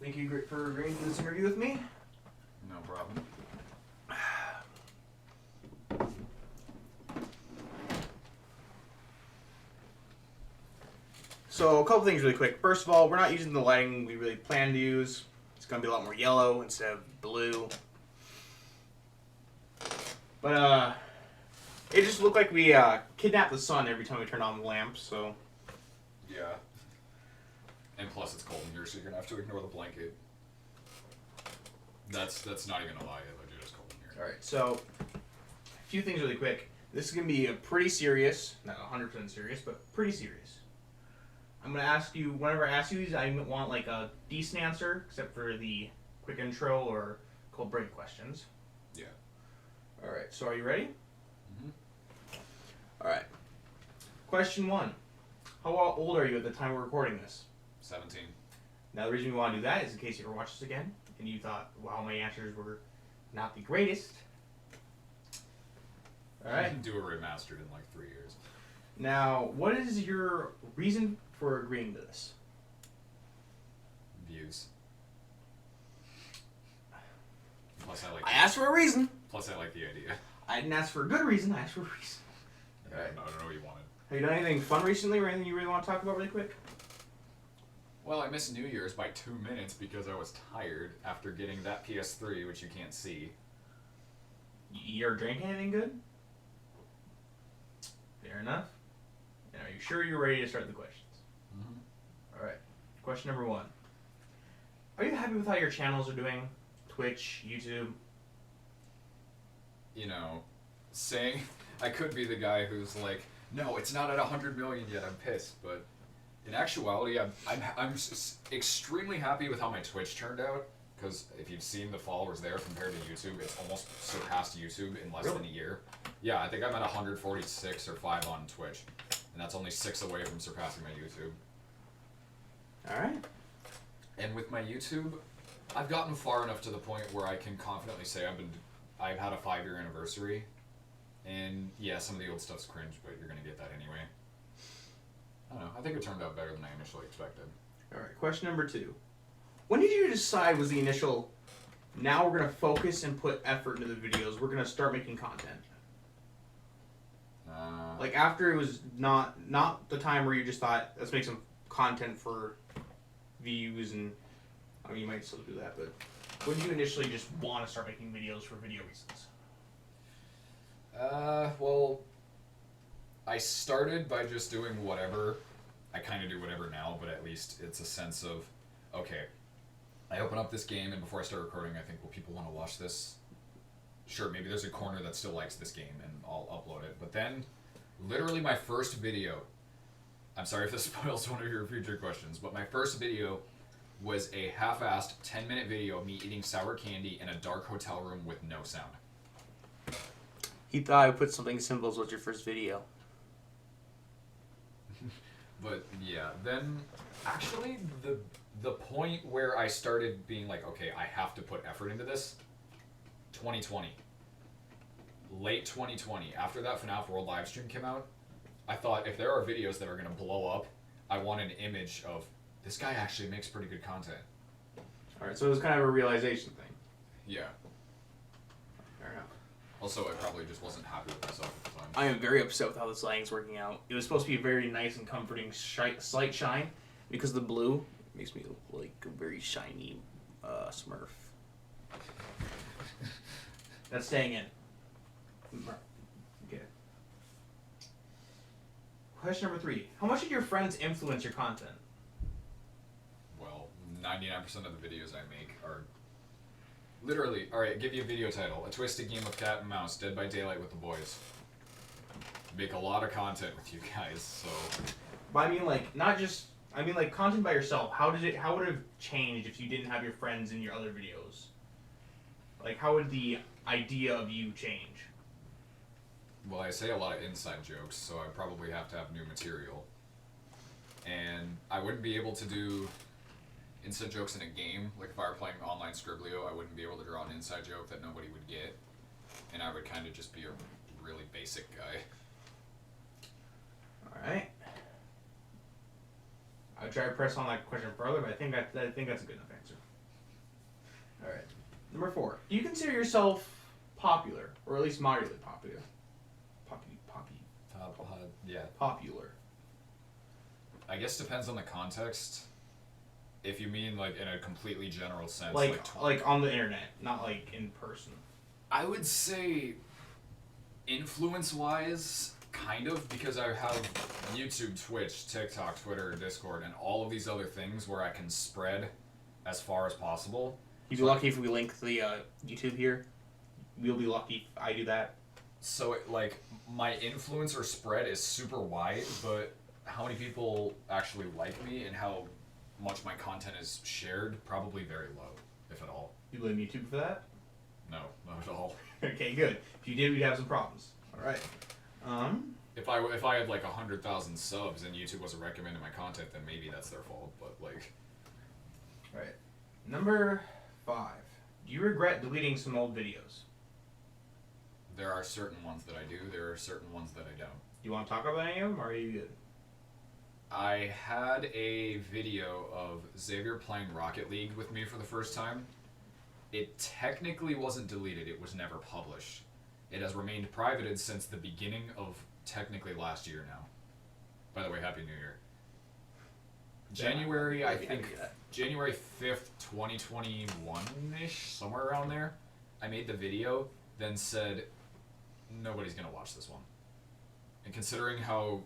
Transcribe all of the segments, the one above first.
Thank you for agreeing to this interview with me. No problem. So, a couple things really quick. First of all, we're not using the lighting we really planned to use. It's going to be a lot more yellow instead of blue. But, it just looked like we kidnapped the sun every time we turned on the lamp, so... Yeah. And plus it's cold in here, so you're going to have to ignore the blanket. That's not even a lie, it legit is cold in here. Alright, so, a few things really quick. This is going to be a pretty serious, not 100% serious, but pretty serious. I'm going to ask you, whenever I ask you these, I want like a decent answer, except for the quick intro or cold break questions. Yeah. Alright, so are you ready? Mm-hmm. Alright. Question 1. How old are you at the time we're recording this? 17. Now the reason we want to do that is in case you ever watch this again, and you thought, wow, my answers were not the greatest. Alright. You can do a remastered in like 3 years. Now, what is your reason for agreeing to this? Views. Plus I asked for a reason. Plus I like the idea. I didn't ask for a good reason, I asked for a reason. Alright. I don't know what you wanted. Have you done anything fun recently or anything you really want to talk about really quick? Well, I missed New Year's by 2 minutes because I was tired after getting that PS3, which you can't see. You're drinking anything good? Fair enough. And are you sure you're ready to start the questions? Mm-hmm. Alright. Question number 1. Are you happy with how your channels are doing? Twitch, YouTube? You know, saying I could be the guy who's like, no, it's not at 100 million yet, I'm pissed, but in actuality, I'm extremely happy with how my Twitch turned out, because if you've seen the followers there compared to YouTube, it's almost surpassed YouTube in less than a year. Yeah, I think I'm at 146 or 5 on Twitch, and that's only 6 away from surpassing my YouTube. Alright. And with my YouTube, I've gotten far enough to the point where I can confidently say I've had a 5-year anniversary, and yeah, some of the old stuff's cringe, but you're gonna get that anyway. I don't know. I think it turned out better than I initially expected. Alright, question number 2. When did you decide was the initial, now we're going to focus and put effort into the videos, we're going to start making content? Like after it was not the time where you just thought, let's make some content for views and, I mean, you might still do that, but when did you initially just want to start making videos for video reasons? Well, I started by just doing whatever. I kind of do whatever now, but at least it's a sense of, okay, I open up this game, and before I start recording, I think, well, people want to watch this. Sure, maybe there's a corner that still likes this game, and I'll upload it. But then, literally my first video, I'm sorry if this spoils one of your future questions, but my first video was a half-assed 10-minute video of me eating sour candy in a dark hotel room with no sound. He thought I would put something simple as what's your first video. But yeah, then actually the point where I started being like, okay, I have to put effort into this, 2020. Late 2020, after that FNAF World livestream came out, I thought if there are videos that are going to blow up, I want an image of, this guy actually makes pretty good content. Alright, so it was kind of a realization thing. Yeah. Fair enough. Also, I probably just wasn't happy with myself at the time. I am very upset with how this lighting's working out. It was supposed to be a very nice and comforting slight shine, because the blue makes me look like a very shiny Smurf. That's staying in. Okay. Question number 3. How much did your friends influence your content? Well, 99% of the videos I make are literally, alright, give you a video title. A twisted game of cat and mouse, Dead by Daylight with the boys. Make a lot of content with you guys, so. But I mean, like, not just, I mean, like, content by yourself. How would it have changed if you didn't have your friends in your other videos? Like, how would the idea of you change? Well, I say a lot of inside jokes, so I probably have to have new material. And I wouldn't be able to do inside jokes in a game. Like if I were playing online Scriblio, I wouldn't be able to draw an inside joke that nobody would get. And I would kind of just be a really basic guy. Alright. I would try to press on that question further, but I think that's a good enough answer. All right. Number 4. Do you consider yourself popular, or at least moderately popular? Yeah. Popular. I guess depends on the context. If you mean like in a completely general sense, Like on the internet, not like in person. I would say influence-wise, kind of, because I have YouTube, Twitch, TikTok, Twitter, Discord, and all of these other things where I can spread as far as possible. You'd be lucky if we link the YouTube here. We'll be lucky if I do that. So, my influence or spread is super wide, but how many people actually like me and how much my content is shared, probably very low, if at all. You blame YouTube for that? No, not at all. Okay, good. If you did, we'd have some problems. All right. If I had like 100,000 subs and YouTube wasn't recommending my content, then maybe that's their fault. But like, all right. Number 5. Do you regret deleting some old videos? there are certain ones that I do. There are certain ones that I don't. You want to talk about any of them, or are you good? I had a video of Xavier playing Rocket League with me for the first time. It technically wasn't deleted. It was never published. It has remained privated since the beginning of technically last year now. By the way, Happy New Year. January, I think, January 5th, 2021-ish, somewhere around there, I made the video, then said, nobody's going to watch this one. And considering how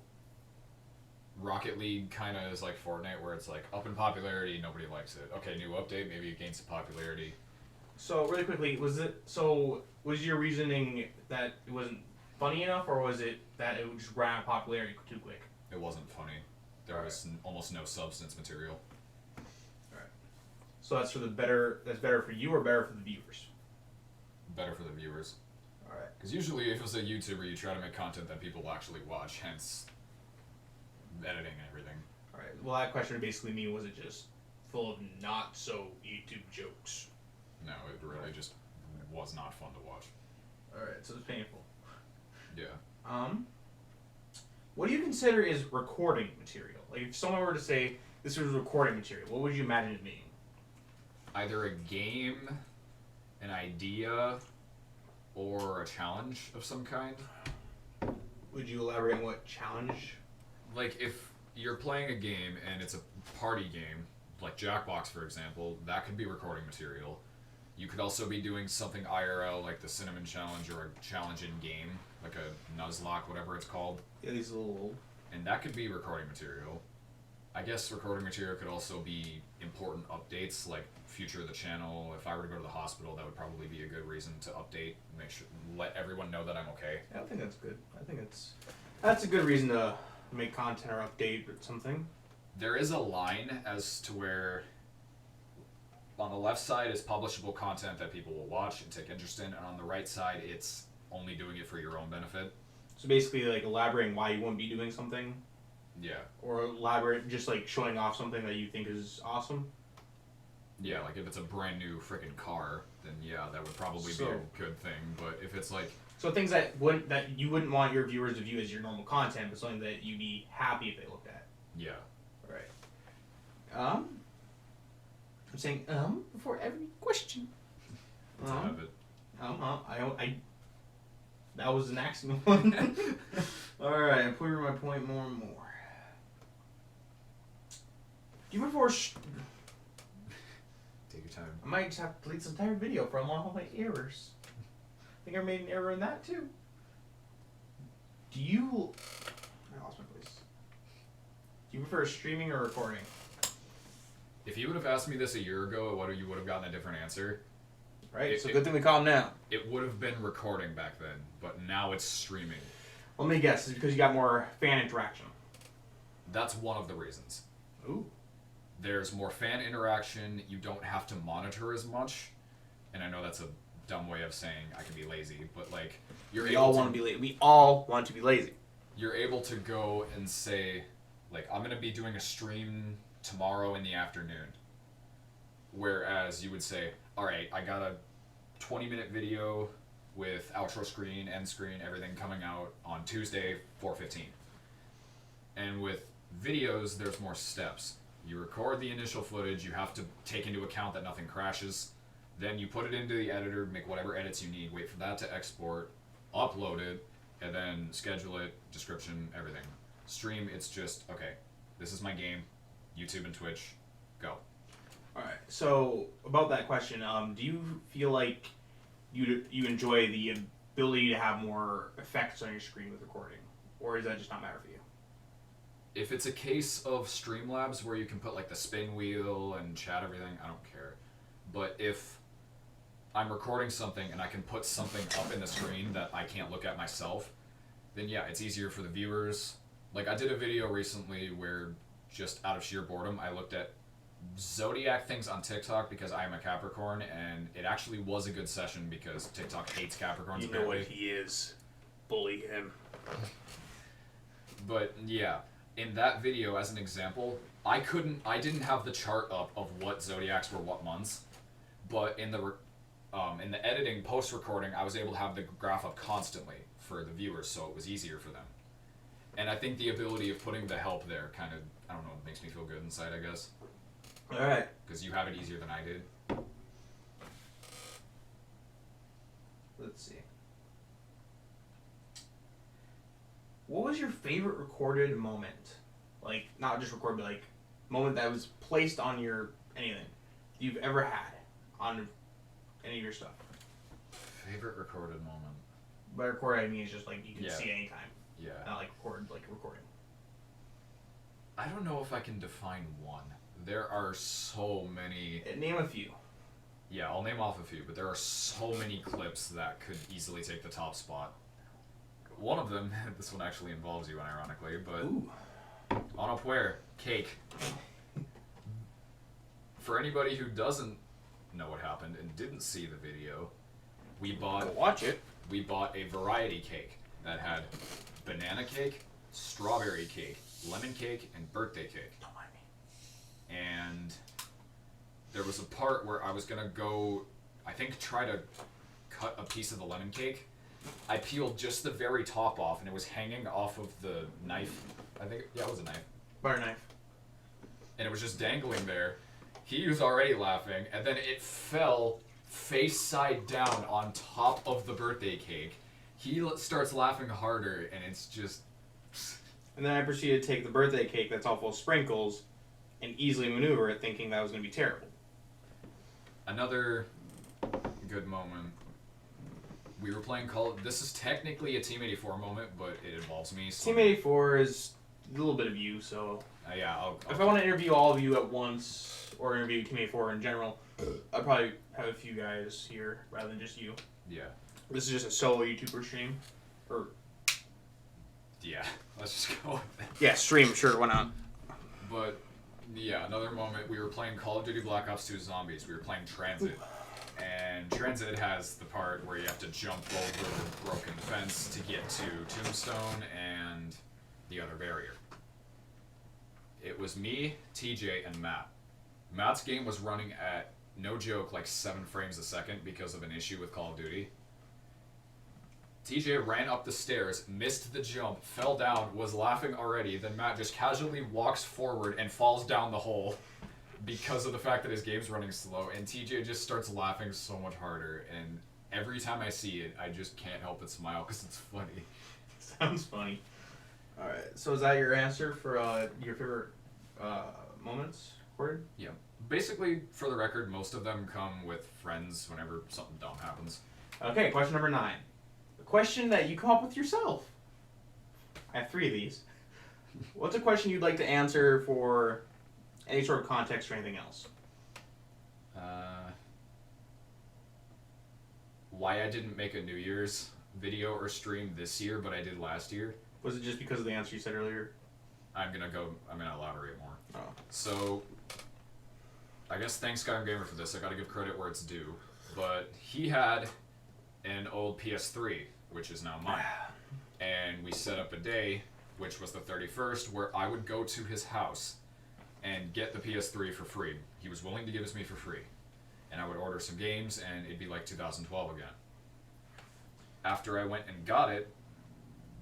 Rocket League kind of is like Fortnite, where it's like up in popularity, nobody likes it. Okay, new update, maybe it gains some popularity. So, really quickly, was your reasoning that it wasn't funny enough, or was it that it just ran out of popularity too quick? It wasn't funny. There was almost no substance material. Alright. So that's better for you or better for the viewers? Better for the viewers. Alright. Because usually if it's a YouTuber, you try to make content that people will actually watch, hence editing and everything. Alright. Well, that question would basically mean, was it just full of not so YouTube jokes? No, it really just was not fun to watch. Alright, so it's painful. Yeah. What do you consider is recording material? Like, if someone were to say this was recording material, what would you imagine it being? Either a game, an idea, or a challenge of some kind. Would you elaborate on what challenge? Like, if you're playing a game and it's a party game, like Jackbox, for example, that could be recording material. You could also be doing something IRL, like the Cinnamon Challenge or a challenge in-game, like a Nuzlocke, whatever it's called. Yeah, these are a little old. And that could be recording material. I guess recording material could also be important updates, like future of the channel. If I were to go to the hospital, that would probably be a good reason to update, make sure, let everyone know that I'm okay. Yeah, I think that's good. I think that's a good reason to make content or update or something. There is a line as to where on the left side is publishable content that people will watch and take interest in, and on the right side it's only doing it for your own benefit. So basically, like, elaborating why you wouldn't be doing something? Yeah. Or elaborate, just like showing off something that you think is awesome? Yeah, like if it's a brand new freaking car, then yeah, that would probably be a good thing. But if it's like... So things that you wouldn't want your viewers to view as your normal content, but something that you'd be happy if they looked at. Yeah. Right. I'm saying before every question. It's a habit. That was an accident one. Alright, I'm proving my point more and more. Do you prefer Take your time. I might just have to delete this entire video for unlocking all my errors. I think I made an error in that too. I lost my place. Do you prefer streaming or recording? If you would have asked me this a year ago, you would have gotten a different answer. Right, so good thing we call them now. It would have been recording back then, but now it's streaming. Let me guess, it's because you got more fan interaction. That's one of the reasons. Ooh. There's more fan interaction, you don't have to monitor as much, and I know that's a dumb way of saying I can be lazy, but like, We all want to be lazy. You're able to go and say, like, I'm going to be doing a stream tomorrow in the afternoon. Whereas you would say, alright, I got a 20-minute video with outro screen, end screen, everything coming out on Tuesday, 4:15. And with videos, there's more steps. You record the initial footage, you have to take into account that nothing crashes. Then you put it into the editor, make whatever edits you need, wait for that to export, upload it, and then schedule it, description, everything. Stream, it's just, okay, this is my game, YouTube and Twitch, go. Alright, so about that question, do you feel like you enjoy the ability to have more effects on your screen with recording? Or does that just not matter for you? If it's a case of Streamlabs where you can put like the spin wheel and chat everything, I don't care. But if I'm recording something and I can put something up in the screen that I can't look at myself, then yeah, it's easier for the viewers. Like I did a video recently where just out of sheer boredom, I looked at zodiac things on TikTok because I am a Capricorn, and it actually was a good session because TikTok hates Capricorns. You know what he is. Bully him. But yeah, in that video, as an example, I didn't have the chart up of what zodiacs were what months, but in the editing post-recording, I was able to have the graph up constantly for the viewers, so it was easier for them. And I think the ability of putting the help there kind of, I don't know, makes me feel good inside, I guess. Alright. Because you have it easier than I did. Let's see. What was your favorite recorded moment? Like, not just recorded, but like, moment that was placed on your anything you've ever had on any of your stuff? Favorite recorded moment? By recorded, I mean it's just like you can Yeah. see anytime. Yeah. Not like recording. I don't know if I can define one. There are so many. Name a few. Yeah, I'll name off a few, but there are so many clips that could easily take the top spot. One of them, this one actually involves you, ironically, but Ooh. on up where? Cake. For anybody who doesn't know what happened and didn't see the video, we Go watch it. bought a variety cake that had banana cake, strawberry cake, lemon cake, and birthday cake. Don't mind me. And there was a part where I was gonna go, I think, try to cut a piece of the lemon cake. I peeled just the very top off, and it was hanging off of the knife. I think, yeah, it was a knife. Butter knife. And it was just dangling there. He was already laughing, and then it fell face side down on top of the birthday cake. He starts laughing harder, and it's just... And then I proceeded to take the birthday cake that's all full of sprinkles and easily maneuver it, thinking that was going to be terrible. Another good moment. We were playing this is technically a Team 84 moment, but it involves me. So Team 84 is a little bit of you, so... yeah, If I want to interview all of you at once, or interview Team 84 in general, I'll probably have a few guys here rather than just you. Yeah. This is just a solo YouTuber stream. Or Yeah, let's just go with that. yeah, stream, sure, why not? But, yeah, another moment, we were playing Call of Duty Black Ops 2 Zombies. We were playing Transit. And Transit has the part where you have to jump over the broken fence to get to Tombstone and the other barrier. It was me, TJ, and Matt. Matt's game was running at, no joke, like 7 frames a second because of an issue with Call of Duty. TJ ran up the stairs, missed the jump, fell down, was laughing already, then Matt just casually walks forward and falls down the hole because of the fact that his game's running slow, and TJ just starts laughing so much harder, and every time I see it, I just can't help but smile because it's funny. Sounds funny. Alright, so is that your answer for your favorite moments recorded? Yeah. Basically, for the record, most of them come with friends whenever something dumb happens. Okay, question number 9. A question that you come up with yourself. I have 3 of these. What's a question you'd like to answer for any sort of context or anything else? Why I didn't make a New Year's video or stream this year, but I did last year. Was it just because of the answer you said earlier? I'm gonna elaborate more. Oh. So, I guess thanks Skyrim Gamer for this. I gotta give credit where it's due. But he had an old PS3, which is now mine. And we set up a day, which was the 31st, where I would go to his house and get the PS3 for free. He was willing to give it to me for free. And I would order some games, and it'd be like 2012 again. After I went and got it,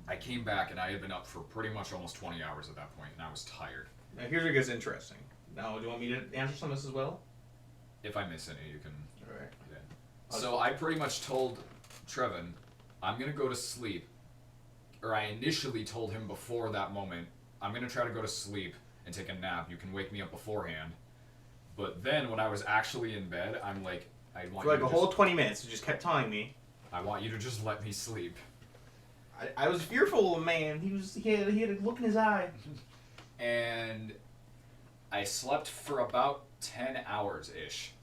I came back, and I had been up for pretty much almost 20 hours at that point, and I was tired. Now here's where it gets interesting. Now, do you want me to answer some of this as well? If I miss any, you can... Alright. Yeah. So I pretty much told Trevin, I'm going to go to sleep. Or I initially told him before that moment, I'm going to try to go to sleep and take a nap. You can wake me up beforehand. But then when I was actually in bed, I'm like, I want For you like a whole 20 minutes, you just kept telling me. I want you to just let me sleep. I was fearful of man. He had a look in his eye. And I slept for about 10 hours-ish.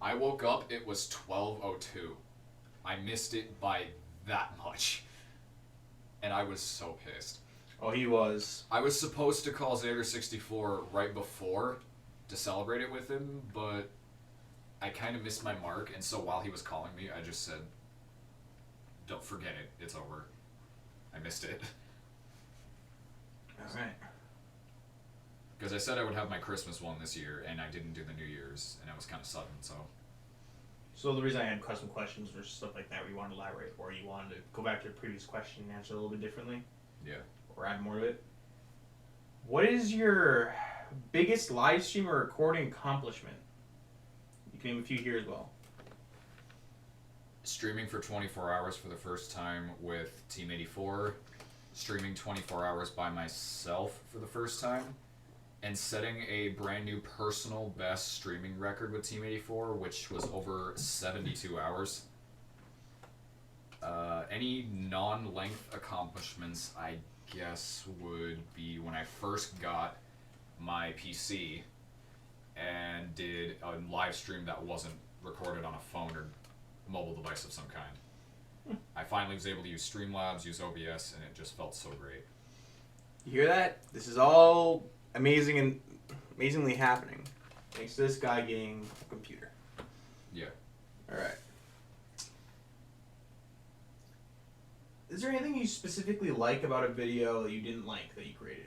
I woke up, it was 12:02. I missed it by that much. And I was so pissed. Oh, he was. I was supposed to call Xavier64 right before to celebrate it with him, but I kind of missed my mark, and so while he was calling me, I just said, don't forget it, it's over. I missed it. Alright. Because I said I would have my Christmas one this year, and I didn't do the New Year's, and it was kind of sudden, so... So the reason I had custom questions or stuff like that where you wanted to elaborate, or you wanted to go back to your previous question and answer it a little bit differently, Yeah. or add more to it. What is your biggest live stream or recording accomplishment? You can name a few here as well. Streaming for 24 hours for the first time with Team 84, streaming 24 hours by myself for the first time, and setting a brand new personal best streaming record with Team 84, which was over 72 hours. Any non-length accomplishments, I guess, would be when I first got my PC and did a live stream that wasn't recorded on a phone or mobile device of some kind. I finally was able to use Streamlabs, use OBS, and it just felt so great. You hear that? This is all amazing and amazingly happening thanks to this guy getting a computer. Yeah. Alright. Is there anything you specifically like about a video that you didn't like that you created?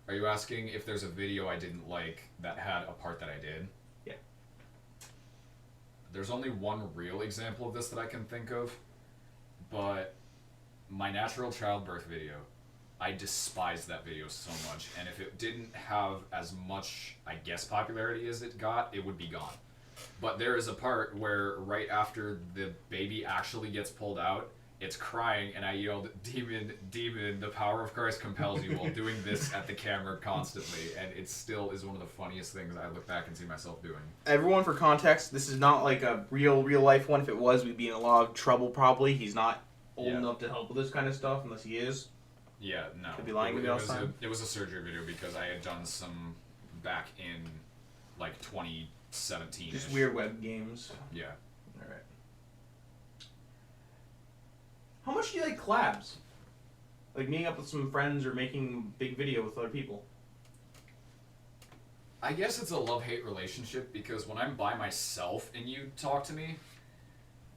Are you asking if there's a video I didn't like that had a part that I did? Yeah. There's only one real example of this that I can think of, but my natural childbirth video, I despise that video so much, and if it didn't have as much, I guess, popularity as it got, it would be gone. But there is a part where right after the baby actually gets pulled out, it's crying, and I yelled, "Demon, demon, the power of Christ compels you," while doing this at the camera constantly, and it still is one of the funniest things I look back and see myself doing. Everyone, for context, this is not like a real life one. If it was, we'd be in a lot of trouble probably. He's not old enough to help with this kind of stuff, unless he is. Yeah, no. Could be lying to me all the time. It was a surgery video because I had done some back in, like, 2017. Just weird web games. Yeah. Alright. How much do you like collabs? Like meeting up with some friends or making a big video with other people? I guess it's a love-hate relationship because when I'm by myself and you talk to me,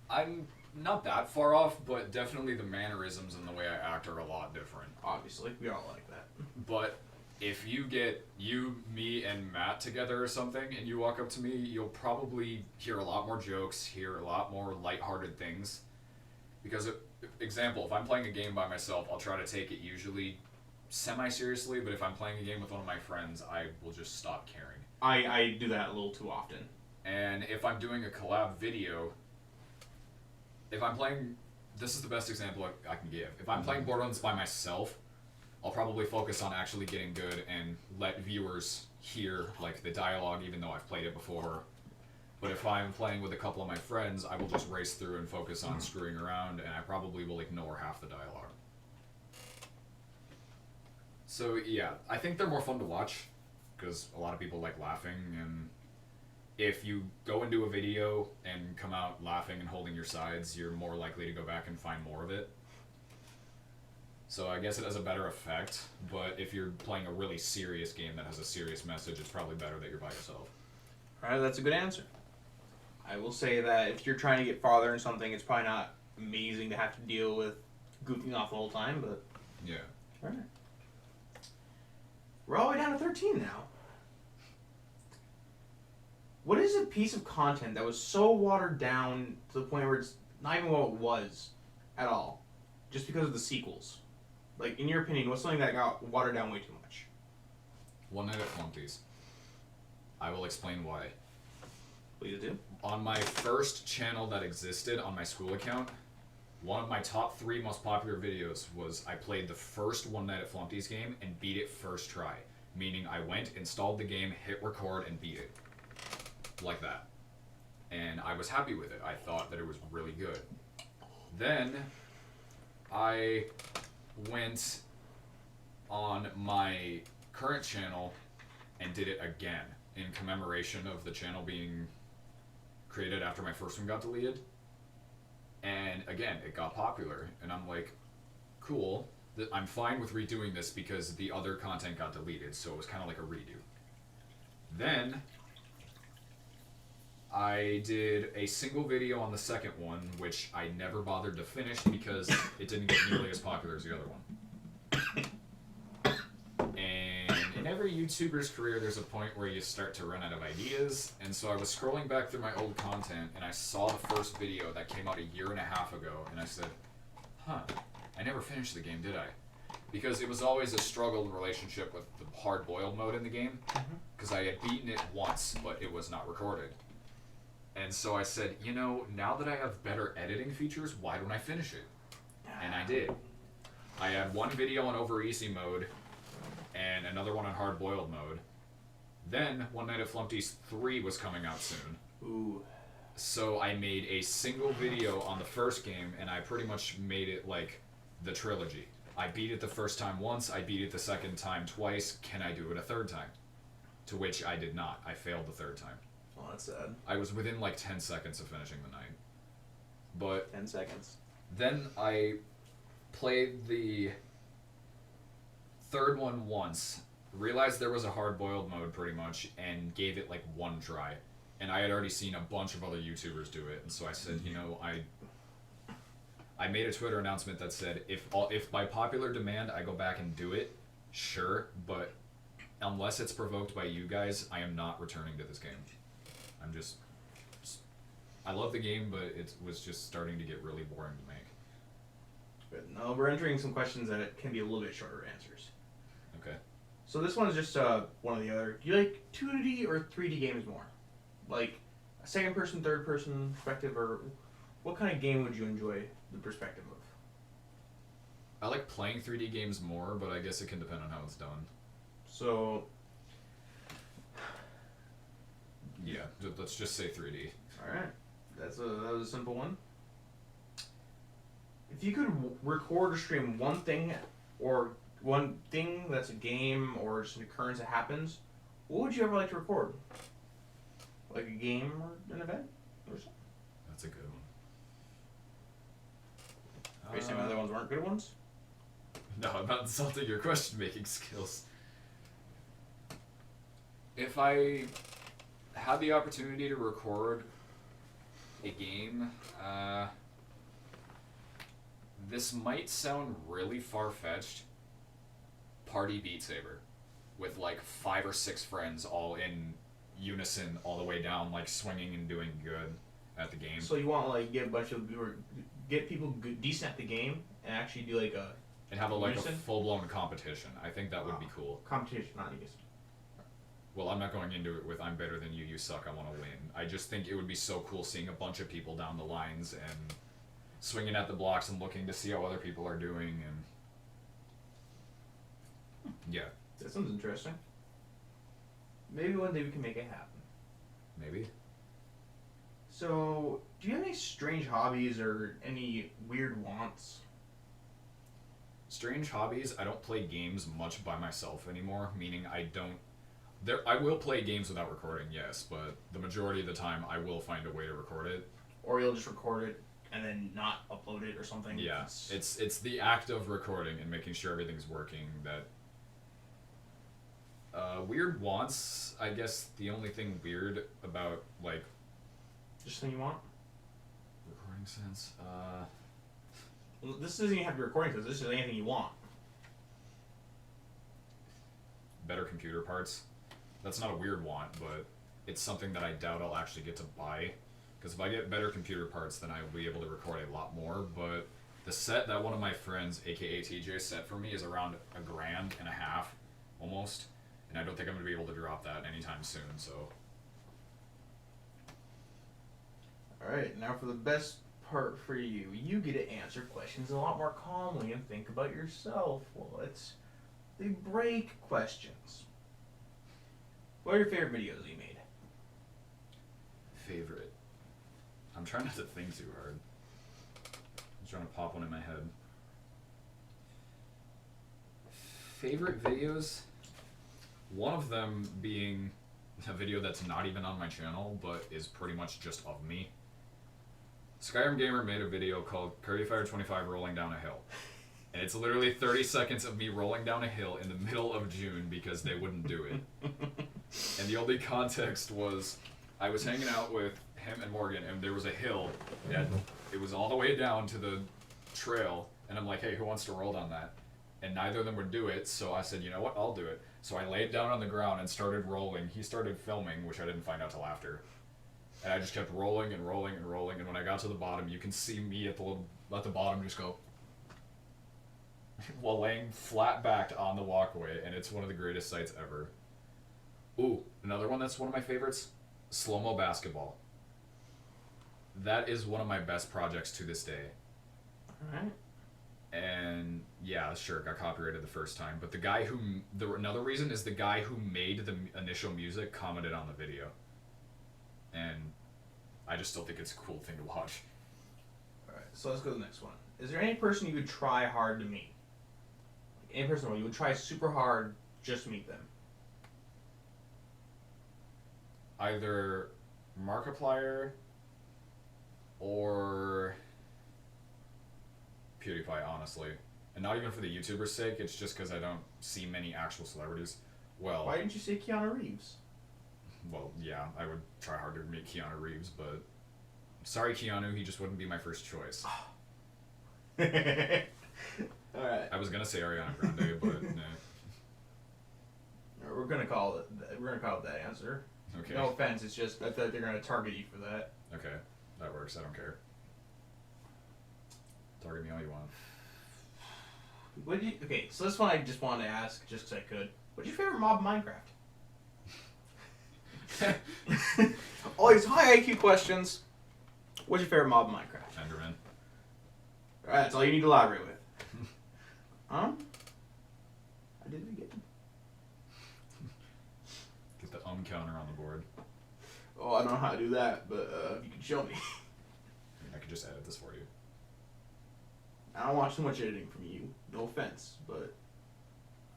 I'm not that far off, but definitely the mannerisms and the way I act are a lot different. Obviously, we all like that. But if you get me, and Matt together or something, and you walk up to me, you'll probably hear a lot more jokes, hear a lot more lighthearted things. Because, example, if I'm playing a game by myself, I'll try to take it usually semi-seriously, but if I'm playing a game with one of my friends, I will just stop caring. I do that a little too often. And if I'm doing a collab video, if I'm playing, this is the best example I can give. If I'm playing Borderlands by myself, I'll probably focus on actually getting good and let viewers hear like the dialogue, even though I've played it before. But if I'm playing with a couple of my friends, I will just race through and focus on screwing around, and I probably will ignore half the dialogue. So yeah, I think they're more fun to watch, because a lot of people like laughing, and if you go into a video and come out laughing and holding your sides, you're more likely to go back and find more of it. So I guess it has a better effect, but if you're playing a really serious game that has a serious message, it's probably better that you're by yourself. Alright, that's a good answer. I will say that if you're trying to get farther in something, it's probably not amazing to have to deal with goofing off the whole time, but... Yeah. Alright. We're all the way down to 13 now. What is a piece of content that was so watered down to the point where it's not even what it was at all, just because of the sequels? Like, in your opinion, what's something that got watered down way too much? One Night at Flunkies. I will explain why. Please do. On my first channel that existed on my school account, one of my top 3 most popular videos was I played the first One Night at Flumpty's game and beat it first try. Meaning I went, installed the game, hit record, and beat it. Like that. And I was happy with it. I thought that it was really good. Then I went on my current channel and did it again in commemoration of the channel being created after my first one got deleted. And again, it got popular, and I'm like, cool. I'm fine with redoing this because the other content got deleted, so it was kind of like a redo. Then I did a single video on the second one, which I never bothered to finish because it didn't get nearly as popular as the other one. And in every YouTuber's career, there's a point where you start to run out of ideas, and so I was scrolling back through my old content, and I saw the first video that came out 1.5 years ago, and I said, huh, I never finished the game, did I? Because it was always a struggled relationship with the hard-boiled mode in the game, because I had beaten it once, but it was not recorded. And so I said, you know, now that I have better editing features, why don't I finish it? And I did. I had one video on over easy mode, and another one on hard-boiled mode. Then, One Night at Flumpty's 3 was coming out soon. Ooh. So I made a single video on the first game, and I pretty much made it like the trilogy. I beat it the first time once, I beat it the second time twice, can I do it a third time? To which I did not. I failed the third time. Oh, that's sad. I was within like 10 seconds of finishing the night. But 10 seconds. then I played the third one once, realized there was a hard-boiled mode pretty much, and gave it like one try. And I had already seen a bunch of other YouTubers do it, and so I said, you know, I made a Twitter announcement that said, if by popular demand I go back and do it, sure, but unless it's provoked by you guys, I am not returning to this game. I'm just I love the game, but it was just starting to get really boring to make. Good. Now we're entering some questions that can be a little bit shorter answers. Okay. So this one is just one or the other. Do you like 2D or 3D games more? Like a second person, third person perspective, or what kind of game would you enjoy the perspective of? I like playing 3D games more, but I guess it can depend on how it's done. So, yeah, let's just say 3D. All right, that was a simple one. If you could record or stream one thing that's a game or just an occurrence that happens, what would you ever like to record? Like a game or an event or something? That's a good one. Are you saying the other ones weren't good ones? No, I'm not insulting your question-making skills. If I had the opportunity to record a game, this might sound really far-fetched. Party Beat Saber. With like 5 or 6 friends all in unison all the way down, like swinging and doing good at the game. So you want like get people decent at the game and actually do like a And have a unison? full-blown competition. I think that would be cool. Competition, not unison. Well, I'm not going into it with I'm better than you suck, I want to win. I just think it would be so cool seeing a bunch of people down the lines and swinging at the blocks and looking to see how other people are doing, and yeah, That sounds interesting. Maybe one day we can make it happen. maybe. So, do you have any strange hobbies or any weird wants? Strange hobbies, I don't play games much by myself anymore, meaning I will play games without recording, yes, but the majority of the time I will find a way to record it. Or you'll just record it and then not upload it or something? Yeah, it's the act of recording and making sure everything's working that... weird wants, I guess the only thing weird about, like... Just thing you want? Recording sense? Well, this doesn't even have to be recording sense, this is anything you want. Better computer parts. That's not a weird want, but it's something that I doubt I'll actually get to buy. Because if I get better computer parts, then I will be able to record a lot more. But the set that one of my friends, aka TJ, set for me is around $1,500, almost. And I don't think I'm going to be able to drop that anytime soon, so... Alright, now for the best part for you. You get to answer questions a lot more calmly and think about yourself. Well, it's the break questions. What are your favorite videos you made? Favorite. I'm trying not to think too hard. I'm trying to pop one in my head. Favorite videos? One of them being a video that's not even on my channel, but is pretty much just of me. Skyrim Gamer made a video called kirbyfighter25 rolling down a hill. And it's literally 30 seconds of me rolling down a hill in the middle of June because they wouldn't do it. And the only context was I was hanging out with him and Morgan, and there was a hill that it was all the way down to the trail, and I'm like, hey, who wants to roll down that? And neither of them would do it, so I said, you know what, I'll do it. So I laid down on the ground and started rolling. He started filming, which I didn't find out till after. And I just kept rolling and rolling and rolling, and when I got to the bottom, you can see me at the bottom just go while laying flat backed on the walkway, and it's one of the greatest sights ever. Ooh, another one that's one of my favorites, slow-mo basketball. That is one of my best projects to this day. Alright. And yeah, sure, got copyrighted the first time, but the guy who, another reason is the guy who made the initial music commented on the video. And I just still think it's a cool thing to watch. Alright, so let's go to the next one. Is there any person you would try hard to meet? Like any person you would try super hard just to meet them? Either Markiplier or PewDiePie, honestly. And not even for the YouTuber's sake, it's just because I don't see many actual celebrities. Well, Why didn't you say Keanu Reeves? well, yeah, I would try hard to meet Keanu Reeves, but sorry, Keanu, he just wouldn't be my first choice. Alright. I was gonna say Ariana Grande, but nah. We're gonna call it that answer. Okay. No offense, it's just I thought they're gonna target you for that. Okay, that works. I don't care. Target me all you want. Okay, so this one I just wanted to ask, just because I could. What's your favorite mob in Minecraft? All these high IQ questions. What's your favorite mob in Minecraft? Enderman. Alright, that's all you need to elaborate with. I did it again. Get the counter on the board. Oh, I don't know how to do that, but if you can show me. I mean, I could just edit this for you. I don't watch too much editing from you. No offense, but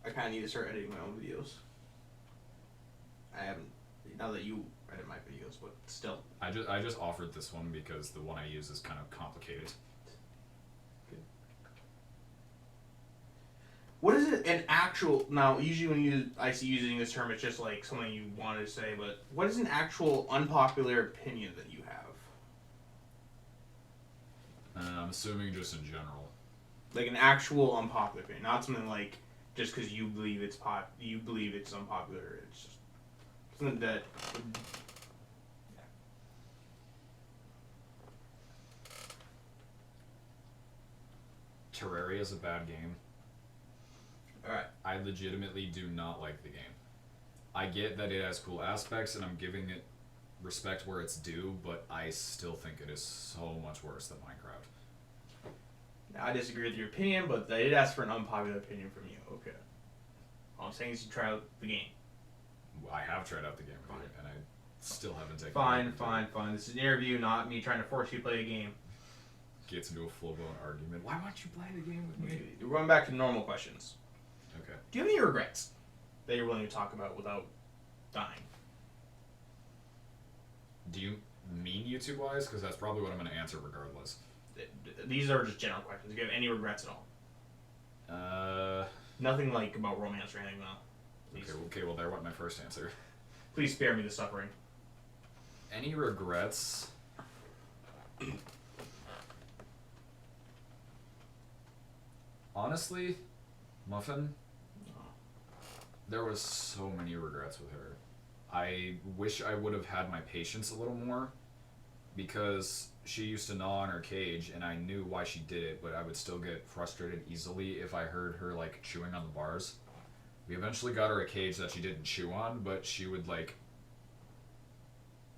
I kind of need to start editing my own videos. I haven't, now that you edit my videos, but still. I just offered this one because the one I use is kind of complicated. What is it an actual, now usually when I see using this term, it's just like something you wanted to say, but what is an actual unpopular opinion that you have? I'm assuming just in general. Like an actual unpopular opinion, not something like just because you believe it's unpopular. It's just something that. Terraria is a bad game. Alright. I legitimately do not like the game. I get that it has cool aspects and I'm giving it respect where it's due, but I still think it is so much worse than Minecraft. I disagree with your opinion, but I did ask for an unpopular opinion from you. Okay. All I'm saying is you try out the game. I have tried out the game with you, and I still haven't taken Fine. This is an interview, not me trying to force you to play a game. Gets into a full-blown argument. Why won't you play the game with me? We're going back to normal questions. Okay. Do you have any regrets that you're willing to talk about without dying? Do you mean YouTube-wise? Because that's probably what I'm going to answer regardless. These are just general questions. Do you have any regrets at all? Nothing like about romance or anything, though. Okay, well, there went my first answer. Please spare me the suffering. Any regrets? Honestly, Muffin, there was so many regrets with her. I wish I would have had my patience a little more, because she used to gnaw on her cage, and I knew why she did it, but I would still get frustrated easily if I heard her, like, chewing on the bars. We eventually got her a cage that she didn't chew on, but she would, like,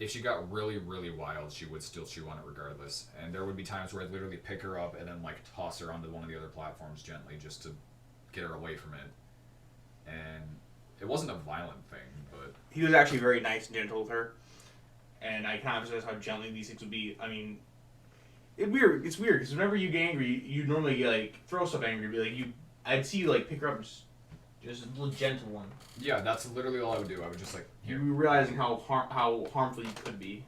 if she got really, really wild, she would still chew on it regardless. And there would be times where I'd literally pick her up and then like toss her onto one of the other platforms gently just to get her away from it. And it wasn't a violent thing, but He was actually very nice and gentle with her. And I can't emphasize how gently these things would be. I mean, it's weird because whenever you get angry, you normally like throw stuff angry. Be like I'd see you like pick her up, just a little gentle one. yeah, that's literally all I would do. I would just like here. You realizing how harmful you could be.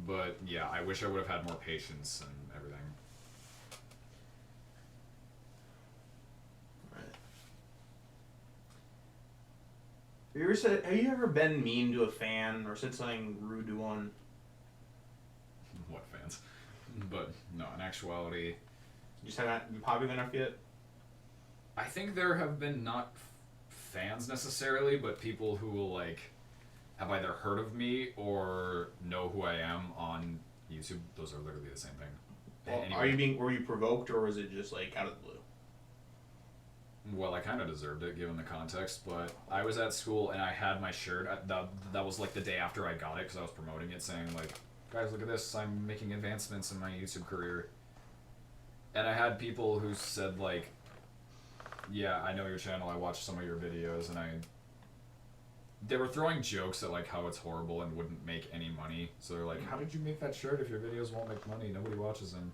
But yeah, I wish I would have had more patience and everything. Have you ever been mean to a fan or said something rude to one? What fans? But no, in actuality, You just haven't been popular enough yet? I think there have been not fans necessarily, but people who will like have either heard of me or know who I am on YouTube. Those are literally the same thing. Well, Anyway, were you provoked or was it just like out of the blue? well, I kind of deserved it given the context, but I was at school and I had my shirt. That was like the day after I got it because I was promoting it, saying like, "Guys, look at this! I'm making advancements in my YouTube career." And I had people who said like, "Yeah, I know your channel. I watched some of your videos," and they were throwing jokes at like how it's horrible and wouldn't make any money. So they're like, "How did you make that shirt if your videos won't make money? Nobody watches them."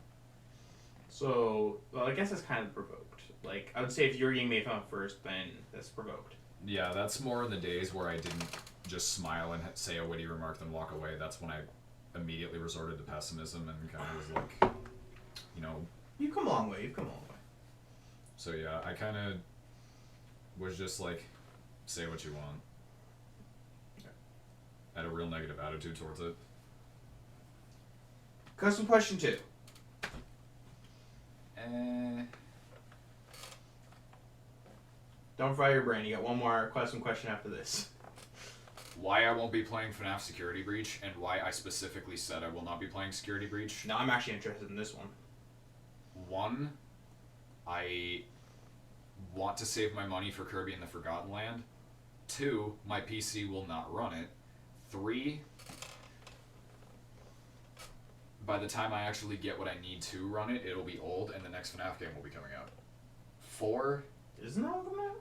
So, well, I guess that's kind of provoked. Like, I would say if you're getting made fun of first, then that's provoked. Yeah, that's more in the days where I didn't just smile and say a witty remark then walk away. That's when I immediately resorted to pessimism and kind of was like, you know. You've come a long way. You've come a long way. So yeah, I kind of was just like, say what you want. Okay. I had a real negative attitude towards it. Custom question 2. Don't fry your brain. You got one more custom question after this. Why I won't be playing FNAF Security Breach and why I specifically said I will not be playing Security Breach. No, I'm actually interested in this one. 1, I want to save my money for Kirby in the Forgotten Land. 2, my PC will not run it. 3, by the time I actually get what I need to run it, it'll be old and the next FNAF game will be coming out. 4, Isn't that coming out?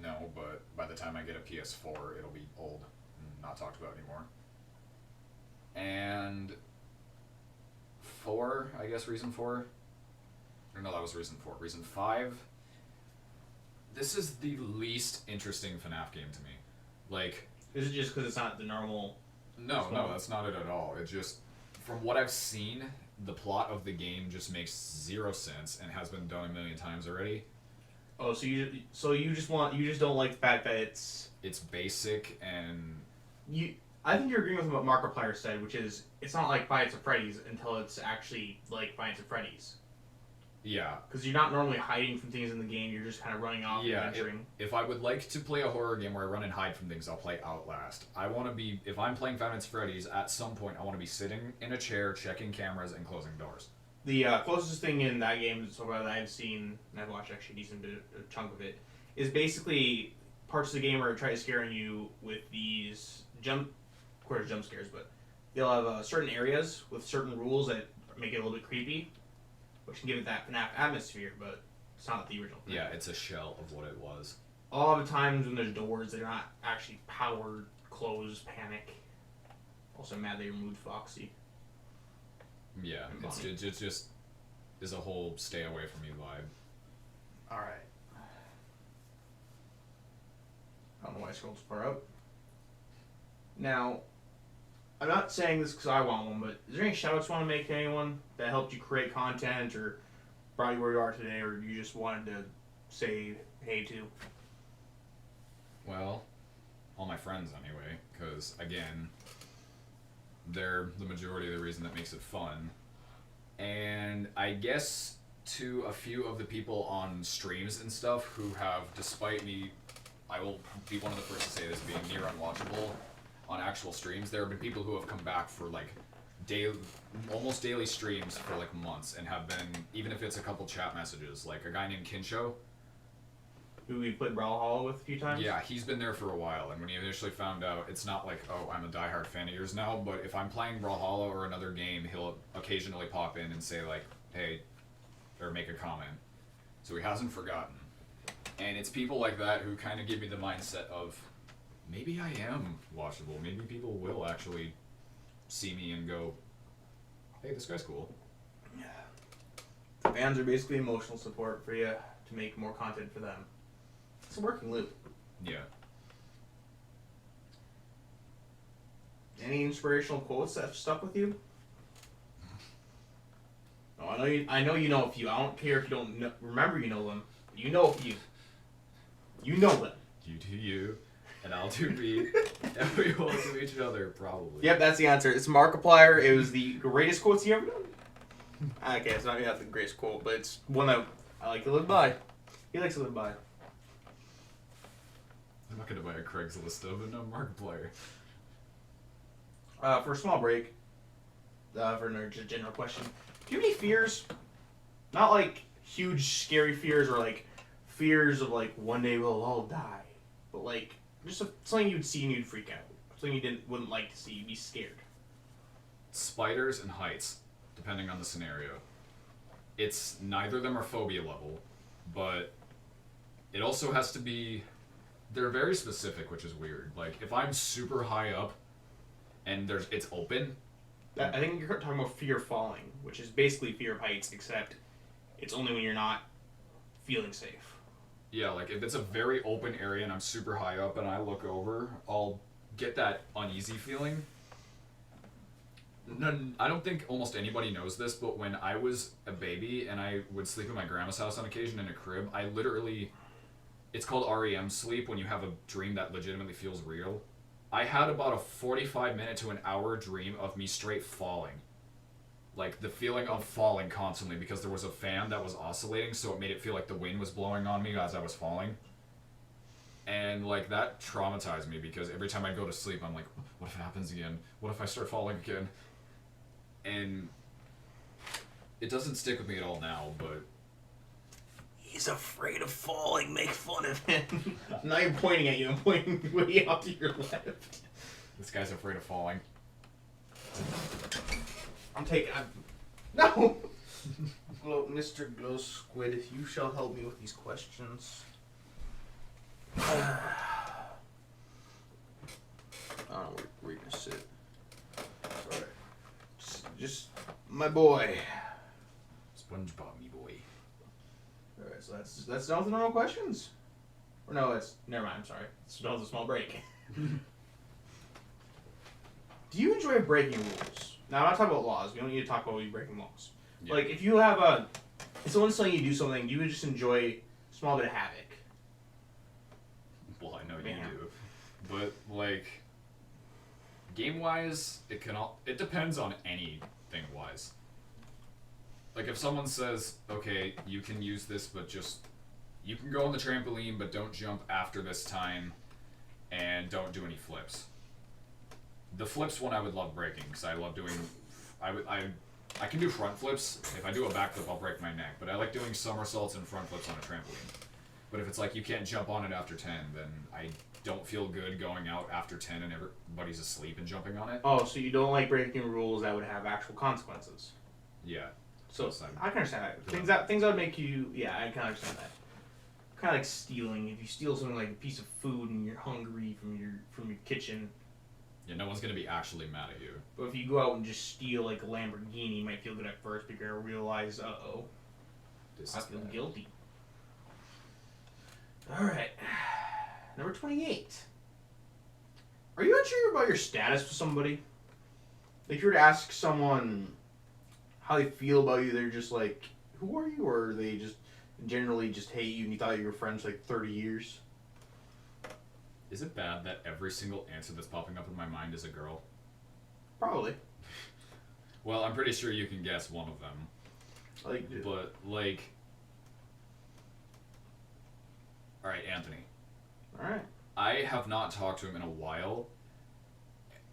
no, but by the time I get a PS4, it'll be old and not talked about anymore. And 4, I guess reason 4. Or no, that was reason 4. Reason 5. This is the least interesting FNAF game to me. Like, Is it just because it's not the normal? no, that's not it at all. It just, from what I've seen, the plot of the game just makes 0 sense and has been done a million times already. Oh, so you just don't like the fact that it's basic and I think you're agreeing with what Markiplier said, which is it's not like Five Nights at Freddy's until it's actually like Five Nights at Freddy's. yeah. Because you're not normally hiding from things in the game; you're just kind of running off and adventuring. If I would like to play a horror game where I run and hide from things, I'll play Outlast. I want to be, if I'm playing Five Nights at Freddy's, at some point I want to be sitting in a chair, checking cameras, and closing doors. The closest thing in that game so far that I've seen, and I've watched actually a decent chunk of it, is basically parts of the game where it tries scaring you with these jump scares, but they'll have certain areas with certain rules that make it a little bit creepy, which can give it that FNAF atmosphere, but it's not the original FNAF. Yeah, it's a shell of what it was. A lot of the times when there's doors, they're not actually powered, closed, panic. Also mad they removed Foxy. Yeah, it just is a whole stay away from me vibe. Alright. I don't know why I scrolled so far up. Now, I'm not saying this because I want one, but is there any shoutouts you want to make to anyone that helped you create content or brought you where you are today, or you just wanted to say hey to? Well, all my friends anyway, because again, they're the majority of the reason that makes it fun. And I guess to a few of the people on streams and stuff who have, despite me, I will be one of the first to say this, being near unwatchable on actual streams, there have been people who have come back for like almost daily streams for like months and have been, even if it's a couple chat messages, like a guy named Kinsho, who we played Brawlhalla with a few times. Yeah, he's been there for a while, and when he initially found out, it's not like, oh, I'm a diehard fan of yours now, but if I'm playing Brawlhalla or another game, he'll occasionally pop in and say, like, hey, or make a comment. So he hasn't forgotten. And it's people like that who kind of give me the mindset of, maybe I am watchable. Maybe people will actually see me and go, hey, this guy's cool. Yeah. Fans are basically emotional support for you to make more content for them. It's a working loop. Yeah. Any inspirational quotes that have stuck with you? Oh, I know you know a few. I don't care if you don't remember you know them. You know a few. You know them. You do you, and I'll do me, and we will do each other, probably. Yep, that's the answer. It's Markiplier. It was the greatest quotes he ever done. Okay, it's not the greatest quote, but it's one that I like to live by. He likes to live by. I'm not going to buy a Craigslist of a Markiplier. For a small break, for another just general question, do you have any fears? Not like huge scary fears or like fears of like one day we'll all die, but like just something you'd see and you'd freak out. Something you wouldn't like to see. You'd be scared. Spiders and heights, depending on the scenario. It's neither of them are phobia level, but it also has to be. They're very specific, which is weird. Like if I'm super high up, and it's open. I think you're talking about fear of falling, which is basically fear of heights, except it's only when you're not feeling safe. Yeah, like if it's a very open area and I'm super high up and I look over, I'll get that uneasy feeling. I don't think almost anybody knows this, but when I was a baby and I would sleep at my grandma's house on occasion in a crib, I literally, it's called REM sleep, when you have a dream that legitimately feels real. I had about a 45-minute to an hour dream of me straight falling. Like, the feeling of falling constantly because there was a fan that was oscillating, so it made it feel like the wind was blowing on me as I was falling. And, like, that traumatized me because every time I go to sleep, I'm like, what if it happens again? What if I start falling again? And it doesn't stick with me at all now, but... He's afraid of falling, make fun of him. I'm not even pointing at you, I'm pointing way out to your left. This guy's afraid of falling. No! Mr. Glow Squid, you shall help me with these questions. I don't know where you're gonna sit. Sorry. Just my boy. SpongeBob, me boy. Alright, so that's done with the normal questions? Or no, never mind, I'm sorry. It's done with a small break. Do you enjoy breaking rules? Now, I'm not talking about laws. We don't need to talk about you breaking laws. Yeah. Like, if you have if someone's telling you to do something, you would just enjoy a small bit of havoc. Well, I know you do. But, like, game-wise, it depends on anything-wise. Like, if someone says, okay, you can use this, but you can go on the trampoline, but don't jump after this time, and don't do any flips. The flips one I would love breaking, because I love doing, I can do front flips. If I do a backflip, I'll break my neck, but I like doing somersaults and front flips on a trampoline. But if it's like you can't jump on it after 10, then I don't feel good going out after 10 and everybody's asleep and jumping on it. Oh, so you don't like breaking rules that would have actual consequences? Yeah. So I can understand that. Things that would make you, yeah, I can understand that. Kind of like stealing. If you steal something like a piece of food and you're hungry from your kitchen. Yeah, no one's gonna be actually mad at you. But if you go out and just steal like a Lamborghini, you might feel good at first, but you're gonna realize, I feel guilty. All right, number 28. Are you unsure about your status with somebody? If you were to ask someone how they feel about you, they're just like, who are you? Or they just generally just hate you and you thought you were friends for like 30 years? Is it bad that every single answer that's popping up in my mind is a girl? Probably. Well, I'm pretty sure you can guess one of them. Alright, Anthony. Alright. I have not talked to him in a while.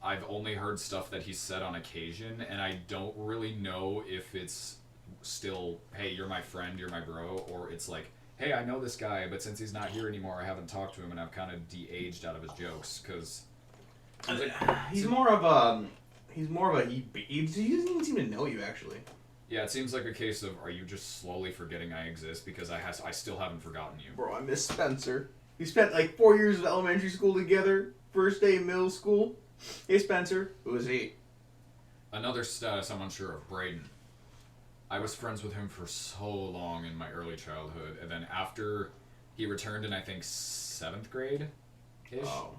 I've only heard stuff that he's said on occasion, and I don't really know if it's still, hey, you're my friend, you're my bro, or it's like, hey, I know this guy, but since he's not here anymore, I haven't talked to him, and I've kind of de-aged out of his jokes because he's more of a he doesn't even seem to know you actually. Yeah, it seems like a case of, are you just slowly forgetting I exist because I still haven't forgotten you. Bro, I miss Spencer. We spent like 4 years of elementary school together. First day of middle school. Hey Spencer, who is he? Another status I'm unsure of, Braden. I was friends with him for so long in my early childhood, and then after he returned in, I think, 7th grade-ish? Oh.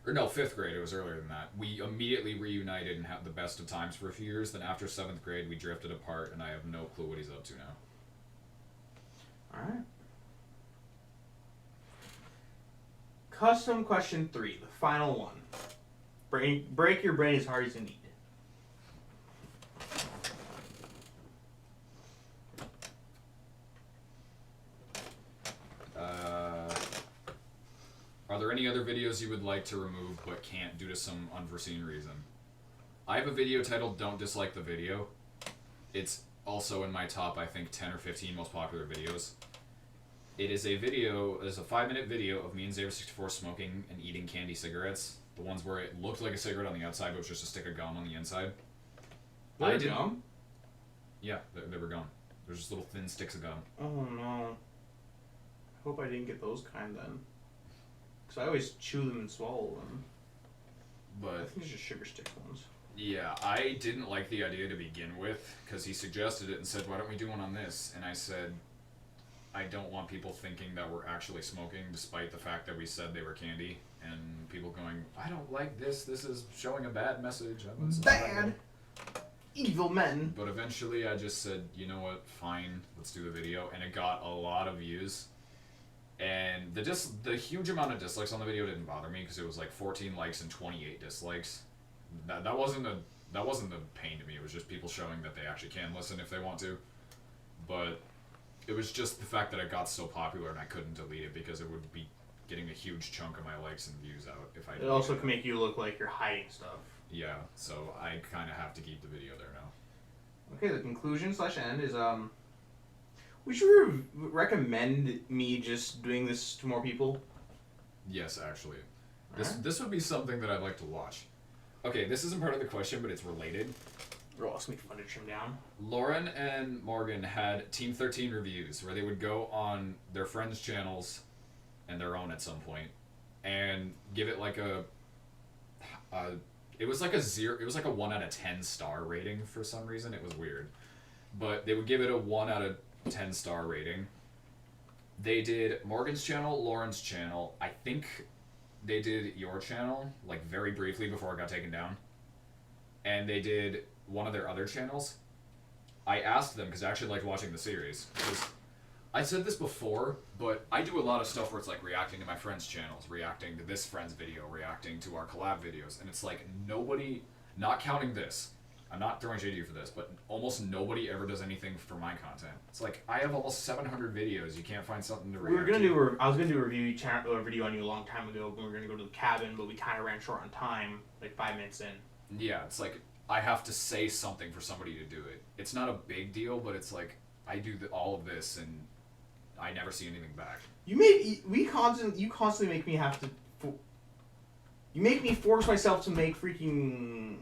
Or no, 5th grade, it was earlier than that. We immediately reunited and had the best of times for a few years, then after 7th grade, we drifted apart, and I have no clue what he's up to now. Alright. Custom question 3, the final one. Break your brain as hard as you need. Are there any other videos you would like to remove but can't due to some unforeseen reason? I have a video titled Don't Dislike the Video. It's also in my top, I think, 10 or 15 most popular videos. It is a 5-minute video of me and Xavier64 smoking and eating candy cigarettes. The ones where it looked like a cigarette on the outside, but it was just a stick of gum on the inside. Gum? Yeah, they were gum. They're just little thin sticks of gum. Oh no. I hope I didn't get those kind then. Because I always chew them and swallow them. But I think it's just sugar stick ones. Yeah, I didn't like the idea to begin with, because he suggested it and said, why don't we do one on this? And I said, I don't want people thinking that we're actually smoking, despite the fact that we said they were candy. And people going, I don't like this, this is showing a bad message. Bad! Evil men! But eventually I just said, you know what, fine, let's do the video. And it got a lot of views. And the huge amount of dislikes on the video didn't bother me, because it was like 14 likes and 28 dislikes. That wasn't the pain to me. It was just people showing that they actually can listen if they want to. But it was just the fact that it got so popular and I couldn't delete it because it would be getting a huge chunk of my likes and views out if I did. It also can make you look like you're hiding stuff. Yeah, so I kind of have to keep the video there now. Okay, the conclusion/end is would you recommend me just doing this to more people? Yes, actually. Alright. This would be something that I'd like to watch. Okay, this isn't part of the question, but it's related. Bro, it's gonna be fun to trim down. Lauren and Morgan had Team 13 reviews where they would go on their friends' channels and their own at some point and give it like it was like a 1 out of 10 star rating for some reason. It was weird. But they would give it a 1 out of 10 star rating. They did Morgan's channel, Lauren's channel. I think they did your channel, like very briefly before it got taken down. And they did one of their other channels. I asked them, because I actually liked watching the series. I said this before, but I do a lot of stuff where it's like reacting to my friends' channels, reacting to this friend's video, reacting to our collab videos. And it's like nobody, not counting this, I'm not throwing shade at you for this, but almost nobody ever does anything for my content. It's like, I have almost 700 videos, you can't find something to react to. I was gonna do a video on you a long time ago when we were gonna go to the cabin, but we kind of ran short on time, like 5 minutes in. Yeah, it's like, I have to say something for somebody to do it. It's not a big deal, but it's like, I do all of this and I never see anything back. You constantly make me have to, you make me force myself to make freaking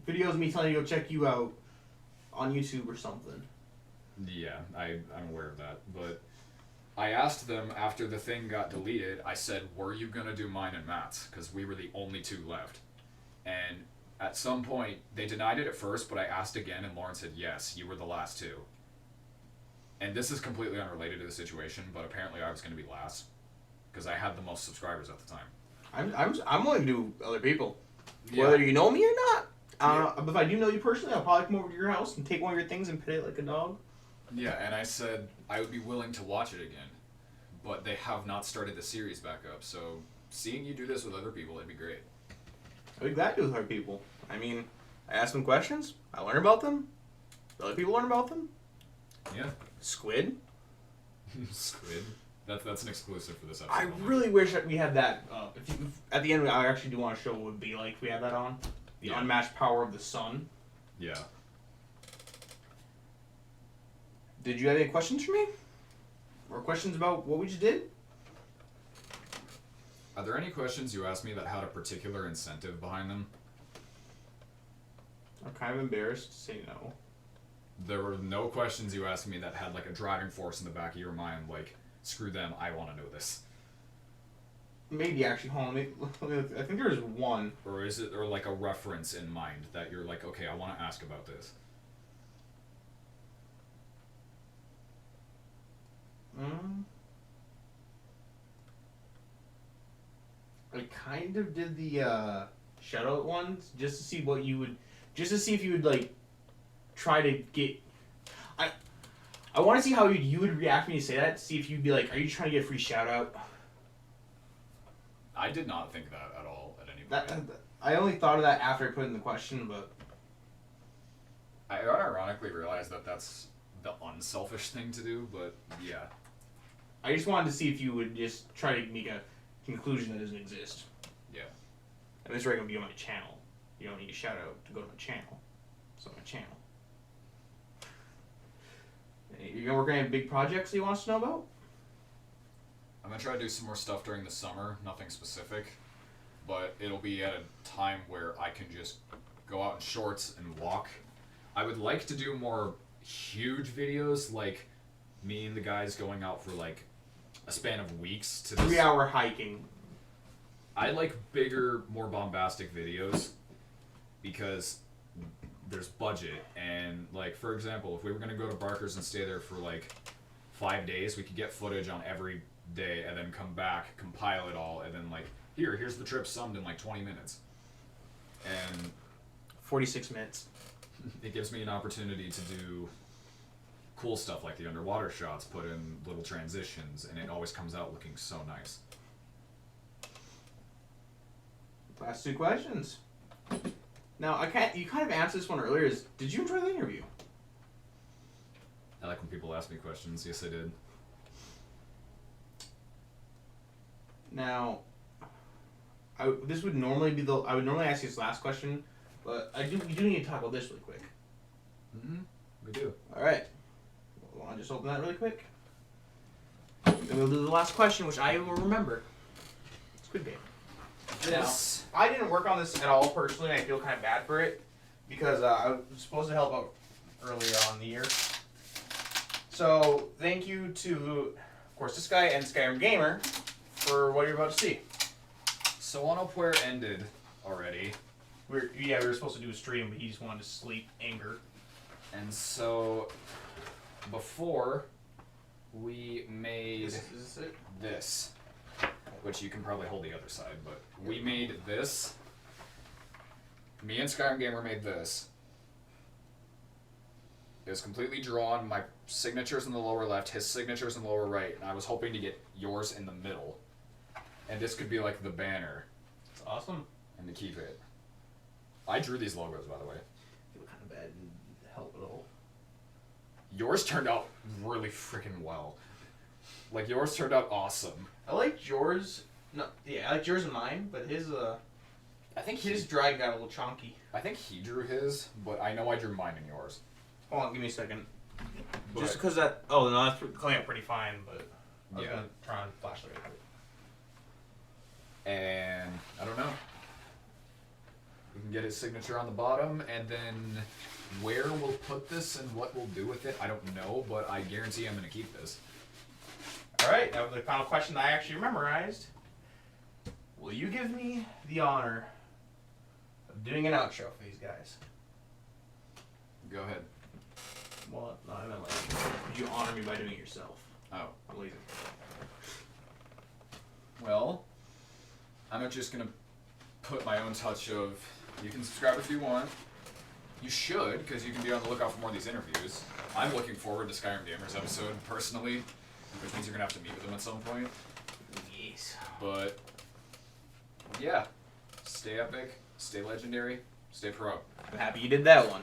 videos of me telling you to go check you out on YouTube or something. Yeah, I'm aware of that, but I asked them after the thing got deleted, I said, were you gonna do mine and Matt's? Because we were the only two left. And at some point, they denied it at first, but I asked again and Lauren said, yes, you were the last two. And this is completely unrelated to the situation, but apparently I was gonna be last. Because I had the most subscribers at the time. I'm willing to do other people. Yeah. Whether you know me or not. If I do know you personally, I'll probably come over to your house and take one of your things and pet it like a dog. Yeah, and I said I would be willing to watch it again, but they have not started the series back up, so seeing you do this with other people, it'd be great. I'd be glad to do with other people. I mean, I ask them questions, I learn about them, other people learn about them. Yeah. Squid. Squid. That's an exclusive for this episode. I really wish that we had that. At the end, I actually do want to show what it would be like if we had that on. The unmatched power of the sun. Yeah. Did you have any questions for me? More questions about what we just did? Are there any questions you asked me that had a particular incentive behind them? I'm kind of embarrassed to say no. There were no questions you asked me that had like a driving force in the back of your mind, like, screw them, I want to know this. Maybe actually, hold on. I think there's one. Or is it, or like a reference in mind that you're like, okay, I want to ask about this? I kind of did the shoutout ones just to see what you would, just to see if you would like try to get. I want to see how you would react when you say that. To see if you'd be like, are you trying to get a free shoutout? I did not think that at all at any point. I only thought of that after I put in the question, but I ironically realized that that's the unselfish thing to do, but yeah. I just wanted to see if you would just try to make a conclusion that doesn't exist. Yeah. And this is going to be on my channel. You don't need a shout out to go to my channel. It's on my channel. You gonna work on any big projects that you want us to know about? I'm gonna try to do some more stuff during the summer, nothing specific, but it'll be at a time where I can just go out in shorts and walk. I would like to do more huge videos, like me and the guys going out for like a span of weeks to this. 3-hour hiking. I like bigger, more bombastic videos because there's budget, and like for example, if we were gonna go to Barker's and stay there for like 5 days, we could get footage on every day and then come back, compile it all, and then like here's the trip summed in like 20 minutes. And 46 minutes. it gives me an opportunity to do cool stuff like the underwater shots, put in little transitions, and it always comes out looking so nice. Last 2 questions. Now, you kind of answered this one earlier. Did you enjoy the interview? I like when people ask me questions. Yes, I did. Now, I would normally ask you this last question, but we do need to talk about this really quick. Mm-hmm. We do. All right. Well, I'll just open that really quick. Then we'll do the last question, which I will remember. Squid Game. This. Now, I didn't work on this at all personally, and I feel kind of bad for it because I was supposed to help out earlier on in the year. So, thank you to, of course, this guy and Skyrim Gamer for what you're about to see. So Unaware ended already. We were supposed to do a stream, but he just wanted to sleep. Anger. And so, before, we made Is this it? this, which you can probably hold the other side, but we made this. Me and Skyrim Gamer made this. It was completely drawn. My signature's in the lower left, his signature's in the lower right, and I was hoping to get yours in the middle. And this could be like the banner. It's awesome. And to keep it. I drew these logos, by the way. I feel kind of bad and help at all. Yours turned out really freaking well. Like, yours turned out awesome. I liked yours. No, yeah, I liked yours and mine, but his I think his drawing got a little chonky. I think he drew his, but I know I drew mine and yours. Hold on, give me a second. But, Just because that. Oh no, that's coming out pretty fine, but I was Yeah. gonna try and flash it. And I don't know. We can get his signature on the bottom, and then where we'll put this and what we'll do with it, I don't know, but I guarantee I'm going to keep this. All right, that was the final question that I actually memorized. Will you give me the honor of doing an outro for these guys? Go ahead. Well, no, I meant like, would you honor me by doing it yourself? Oh. I'm lazy. Well, I'm just going to put my own touch of, you can subscribe if you want. You should, because you can be on the lookout for more of these interviews. I'm looking forward to Skyrim Gamers episode, personally, which means you're going to have to meet with them at some point. Yes. But, yeah. Stay epic, stay legendary, stay pro. I'm happy you did that one.